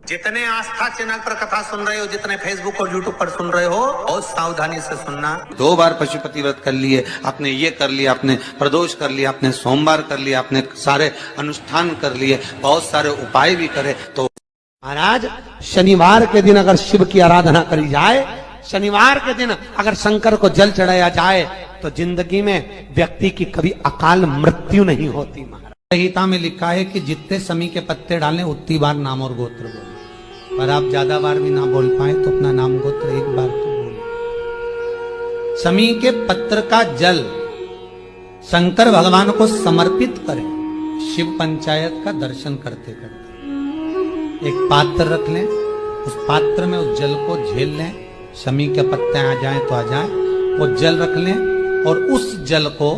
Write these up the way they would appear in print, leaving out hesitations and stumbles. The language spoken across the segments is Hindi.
जितने आस्था चैनल पर कथा सुन रहे हो, जितने फेसबुक और यूट्यूब पर सुन रहे हो, बहुत सावधानी से सुनना। 2 बार पशुपति व्रत कर लिए आपने, ये कर लिया आपने, प्रदोष कर लिया आपने, सोमवार कर लिया आपने, सारे अनुष्ठान कर लिए, बहुत सारे उपाय भी करे। तो महाराज शनिवार के दिन अगर शिव की आराधना करी जाए, शनिवार के दिन अगर शंकर को जल चढ़ाया जाए, तो जिंदगी में व्यक्ति की कभी अकाल मृत्यु नहीं होती। महाराज संहिता में लिखा है कि जितने समी के पत्ते डालें उतनी बार नाम और गोत्र बोले, पर आप ज्यादा बार भी ना बोल पाए तो अपना नाम गोत्र एक बार तो बोले। समी के पत्र का जल शंकर भगवान को समर्पित करें, शिव पंचायत का दर्शन करते करते। एक पात्र रख लें, उस पात्र में उस जल को झेल लें, शमी के पत्ते आ जाएं तो आ जाएं, वो जल रख लें और उस जल को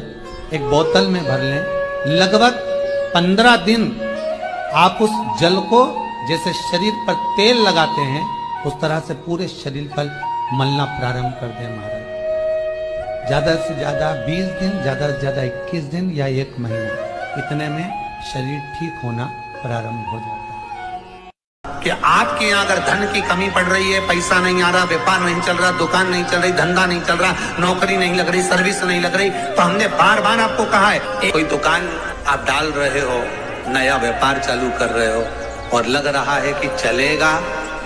एक बोतल में भर लें। लगभग 15 दिन आप उस जल को जैसे शरीर पर तेल लगाते हैं उस तरह से पूरे शरीर पर मलना प्रारंभ कर दें। महाराज ज्यादा से ज्यादा 20 दिन, ज्यादा से ज्यादा 21 दिन या 1 महीना, इतने में शरीर ठीक होना प्रारंभ हो जाता है। कि आपके यहाँ अगर धन की कमी पड़ रही है, पैसा नहीं आ रहा, व्यापार नहीं चल रहा, दुकान नहीं चल रही, धंधा नहीं चल रहा, नौकरी नहीं लग रही, सर्विस नहीं लग रही, तो हमने बार बार आपको कहा है, कोई दुकान आप डाल रहे हो, नया व्यापार चालू कर रहे हो और लग रहा है कि चलेगा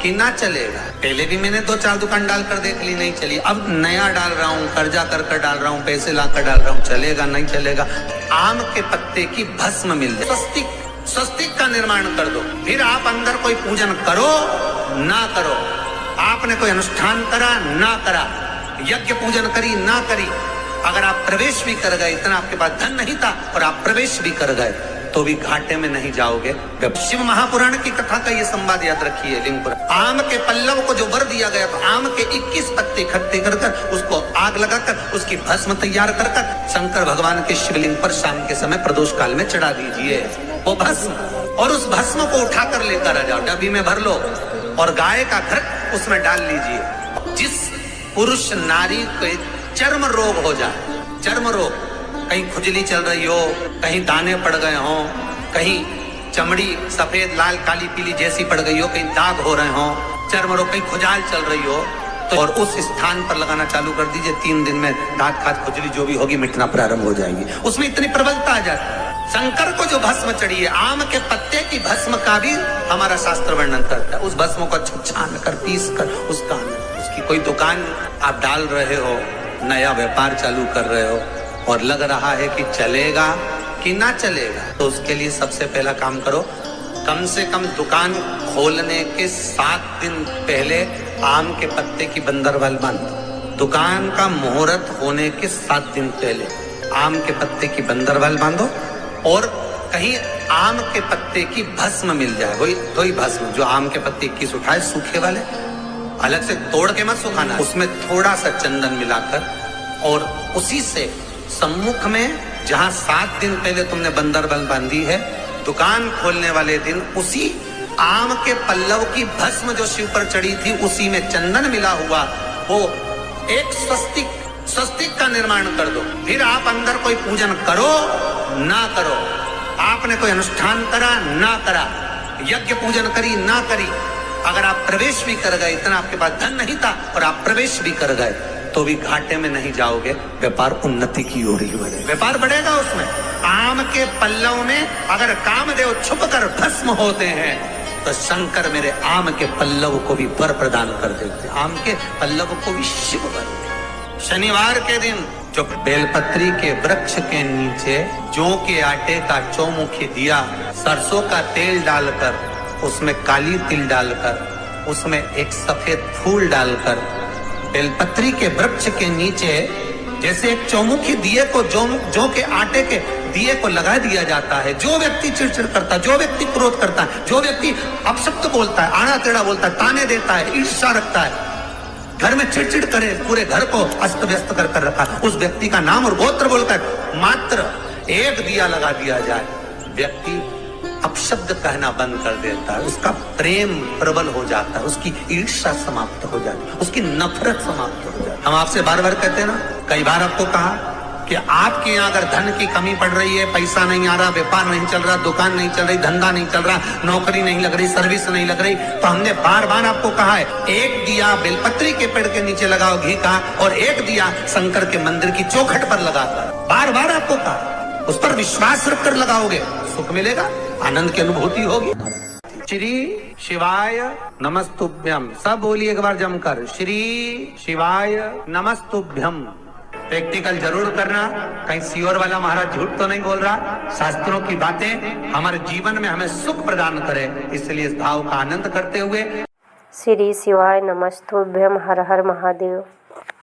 कि ना चलेगा। पहले भी मैंने 2-4 दुकान डालकर देख ली, नहीं चली, अब नया डाल रहा हूँ, कर्जा कर डाल रहा हूँ, पैसे लाकर डाल रहा हूँ, चलेगा नहीं चलेगा। आम के पत्ते की भस्म मिल जाए, स्वस्तिक का निर्माण कर दो, फिर आप अंदर कोई पूजन करो ना करो, आपने कोई अनुष्ठान करा ना करा, यज्ञ पूजन करी ना करी, अगर आप प्रवेश भी कर गए, इतना आपके पास धन नहीं था और आप प्रवेश भी कर गए, तो भी घाटे में नहीं जाओगे। शिव महापुराण की कथा का ये संवाद याद रखिए। लिंगपुर आम के पल्लव को जो वर दिया गया, तो आम के 21 पत्ते इकट्ठे कर उसको आग लगाकर उसकी भस्म तैयार कर शंकर भगवान के शिवलिंग पर शाम के समय प्रदोष काल में चढ़ा दीजिए वो भस्म, और उस भस्म को उठाकर लेकर आ जाओ, डब्बी में भर लो और गाय का घृत उसमें डाल लीजिए। जिस पुरुष नारी को चर्म रोग हो जाए, चर्म रोग, कहीं खुजली चल रही हो, कहीं दाने पड़ गए हो, कहीं चमड़ी सफेद लाल काली पीली जैसी पड़ गई हो, कहीं दाग हो रहे हो, चर्म रोग, कहीं खुजाल चल रही हो, तो और उस स्थान पर लगाना चालू कर दीजिए। 3 दिन में दांत खात खुजली जो भी होगी मिटना प्रारंभ हो जाएगी। उसमें इतनी प्रबलता आ जाती है। शंकर को जो भस्म चढ़ी है, आम के पत्ते की भस्म का भी हमारा शास्त्र वर्णन करता है। उस भस्म को छान कर पीस कर उसकी कोई दुकान आप डाल रहे हो, नया व्यापार चालू कर रहे हो और लग रहा है कि चलेगा कि ना चलेगा, तो उसके लिए सबसे पहला काम करो, कम से कम दुकान खोलने के 7 दिन पहले आम के पत्ते की बंदरवाल बांधो। दुकान का मुहूर्त होने के 7 दिन पहले आम के पत्ते की बंदरवाल बांधो, और कहीं आम के पत्ते की भस्म मिल जाए, वही भस्म जो आम के पत्ते 21 उठाए सूखे वाले, अलग से तोड़ के मत सुखाना, उसमें थोड़ा सा चंदन मिलाकर, और उसी से सम्मुख में जहां 7 दिन पहले तुमने बंदरबल बांधी है, दुकान खोलने वाले दिन उसी आम के पल्लव की भस्म जो शिव पर चढ़ी थी, उसी में चंदन मिला हुआ वो एक स्वस्तिक का निर्माण कर दो। फिर आप अंदर कोई पूजन करो ना करो, आपने कोई अनुष्ठान करा ना करा, यज्ञ पूजन करी ना करी, अगर आप प्रवेश भी कर गए, इतना आपके पास धन नहीं था और आप प्रवेश भी कर गए, तो भी घाटे में नहीं जाओगे, व्यापार उन्नति की ओर ही बढ़ेगा, व्यापार बढ़ेगा। उसमें आम के पल्लव में अगर कामदेव छुप कर भस्म होते हैं, तो शंकर मेरे आम के पल्लव को भी वर प्रदान कर देते, आम के पल्लव को भी शिव वर। शनिवार के दिन जो बेलपत्री के वृक्ष के नीचे जौ के आटे का चौमुखी दिया, सरसों का तेल डालकर, उसमें काली तिल डालकर, उसमें एक सफेद फूल डालकर, बेलपत्री के वृक्ष के नीचे जैसे एक चौमुखी दिए को जौ के आटे के दिए को लगा दिया जाता है। जो व्यक्ति चिड़चिड़ करता है, जो व्यक्ति क्रोध करता है, जो व्यक्ति अपशब्द बोलता है, आड़ा टेढ़ा बोलता है, ताने देता है, ईर्ष्या रखता है, घर में चिड़चिड़ करे, पूरे घर को अस्त व्यस्त कर रखा, उस व्यक्ति का नाम और गोत्र बोलकर मात्र एक दिया लगा दिया जाए, व्यक्ति अपशब्द कहना बंद कर देता है, उसका प्रेम प्रबल हो जाता है, उसकी ईर्ष्या समाप्त हो जाती है, उसकी नफरत समाप्त हो जाती है। हम आपसे बार बार कहते हैं ना, कई बार आपको कहा कि आपके यहाँ अगर धन की कमी पड़ रही है, पैसा नहीं आ रहा, व्यापार नहीं चल रहा, दुकान नहीं चल रही, धंधा नहीं चल रहा, नौकरी नहीं लग रही, सर्विस नहीं लग रही, तो हमने बार बार आपको कहा है, एक दिया बेलपत्री के पेड़ के नीचे लगाओ घी का, और एक दिया शंकर के मंदिर की चौखट पर लगाकर। बार बार आपको कहा, उस पर विश्वास रखकर लगाओगे, सुख मिलेगा, आनंद की अनुभूति होगी। श्री शिवाय नमस्तुभ्यम, सब बोलिए एक बार जमकर, श्री शिवाय नमस्तुभ्यम। प्रैक्टिकल जरूर करना, कहीं सियोर वाला महाराज झूठ तो नहीं बोल रहा। शास्त्रों की बातें हमारे जीवन में हमें सुख प्रदान करे, इसलिए इस भाव का आनंद करते हुए श्री शिवाय नमस्तुभ्यम। हर हर महादेव।